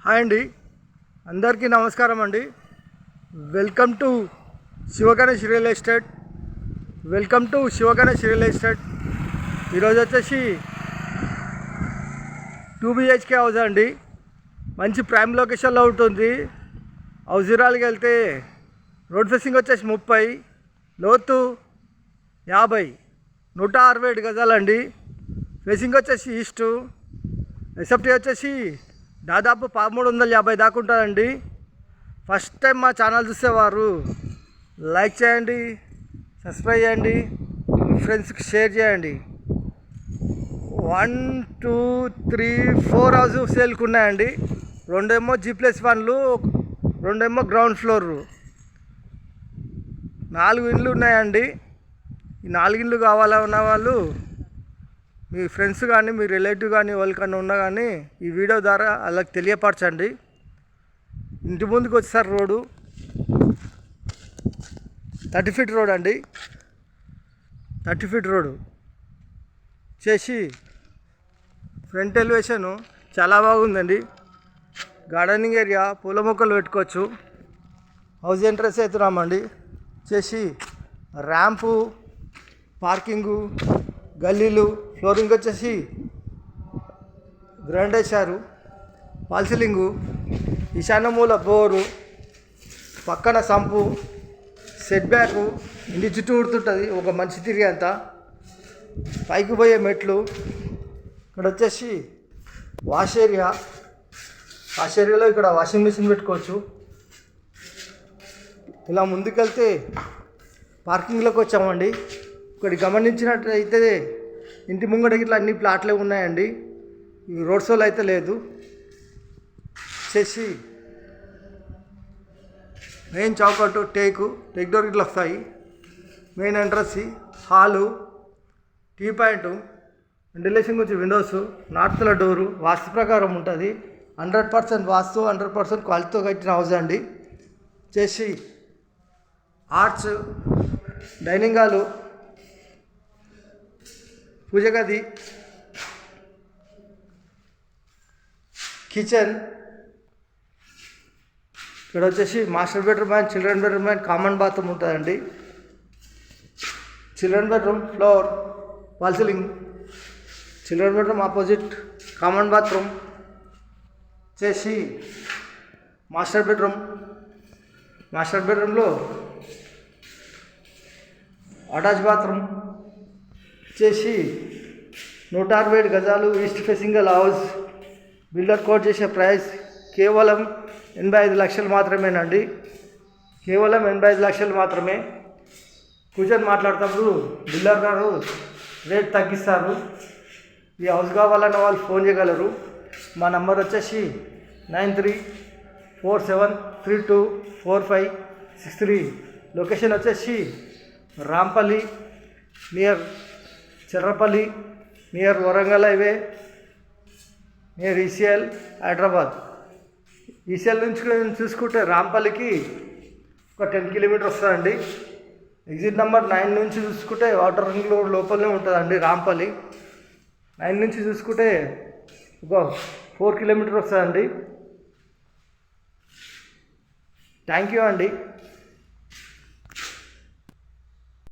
Hi అండి, అందరికీ నమస్కారం అండి. Welcome to Sivaganesh real estate. ఈరోజు వచ్చేసి 2 BHK హౌస్ అండి. మంచి ప్రైమ్ లొకేషన్లో ఉంటుంది. హౌజిరాల్కి వెళ్తే రోడ్ ఫేసింగ్ వచ్చేసి 30, లోతు 50, 167 గజాలండి. ఫేసింగ్ వచ్చేసి ఈస్టు. ఎస్ఎఫ్టీ వచ్చేసి దాదాపు 1350 దాకా ఉంటుందండి. ఫస్ట్ టైం మా ఛానల్ చూసేవారు లైక్ చేయండి, సబ్స్క్రైబ్ చేయండి, మీ ఫ్రెండ్స్కి షేర్ చేయండి. 1, 2, 3, 4 హౌస్ సేల్కి ఉన్నాయండి. 2 ఏమో G+1లు, 2 ఏమో గ్రౌండ్ ఫ్లోర్. 4 ఇండ్లు ఉన్నాయండి. ఈ 4 ఇండ్లు కావాలన్న వాళ్ళు మీ ఫ్రెండ్స్ కానీ మీ రిలేటివ్ కానీ ఎవరికన్నా ఉన్నా కానీ ఈ వీడియో ద్వారా వాళ్ళకి తెలియపరచండి. ఇంటి ముందుకు వచ్చేసారు రోడ్డు 30 ఫీట్ రోడ్ అండి. 30 ఫీట్ రోడ్డు చేసి ఫ్రంట్ ఎలివేషను చాలా బాగుందండి. గార్డెనింగ్ ఏరియా, పూల మొక్కలు పెట్టుకోవచ్చు. హౌస్ ఎంట్రన్స్ అవుతున్నామండి. చేసి ర్యాంపు, పార్కింగు, గల్లీలు, ఫ్లోరింగ్ వచ్చేసి గ్రాండ్ వేశారు. ఫాల్ సీలింగు, ఈశాన్య మూల బోరు, పక్కన సంపు, సెట్ బ్యాకు, ఇంటి చుట్టూ ఉడుతుంటుంది ఒక మనిషి తిరిగి అంతా. పైకి పోయే మెట్లు. ఇక్కడ వచ్చేసి వాష్ ఏరియాలో ఇక్కడ వాషింగ్ మిషన్ పెట్టుకోవచ్చు. ఇలా ముందుకెళ్తే పార్కింగ్లోకి వచ్చామండి. ఇక్కడ గమనించినట్లయితే ఇంటి ముంగట ఇట్లా అన్ని ప్లాట్లే ఉన్నాయండి. ఈ రోడ్ షోలు అయితే లేదు. చేసి మెయిన్ చౌకట్టు టేక్ డోర్ ఇట్లా వస్తాయి. Main entrance, hall, T point, ventilation గురించి విండోస్, నార్త్ల డోరు వాస్తు ప్రకారం ఉంటుంది. 100% వాస్తు, 100% క్వాలిటీతో కట్టిన హౌస్ అండి. చేసి ఆర్ట్స్, డైనింగ్ హాలు, పూజ గది, కిచెన్. ఇక్కడ వచ్చేసి master bedroom and children bedroom and common bathroom ఉంటుందండి. Children bedroom floor, wall ceiling. Children bedroom opposite common bathroom. చేసి మాస్టర్ బెడ్రూమ్లో అటాచ్ బాత్రూమ్. చేసి 167 గజాలు east facing house. Builder quote చేసే ప్రైస్ కేవలం 85 లక్షలు మాత్రమేనండి. కేవలం 85 లక్షలు మాత్రమే. కూర్చొని మాట్లాడుతున్నప్పుడు బిల్డర్ గారు రేట్ తగ్గిస్తారు. ఈ హౌస్ కావాలన్న వాళ్ళు ఫోన్ చేయగలరు. మా నంబర్ వచ్చేసి 9347324563. లొకేషన్ వచ్చేసి Rampalli near Cherrapalli, near Warangal highway, near ECL Hyderabad. ECL నుంచి చూసుకుంటే రాంపల్లికి ఒక 10 కిలోమీటర్ వస్తుందండి. ఎగ్జిట్ నెంబర్ 9 నుంచి చూసుకుంటే వాటర్ రింగ్ రోడ్ లోపలనే ఉంటుందండి రాంపల్లి. 9 నుంచి చూసుకుంటే ఒక 4 కిలోమీటర్ వస్తుందండి. థ్యాంక్ యూ అండి.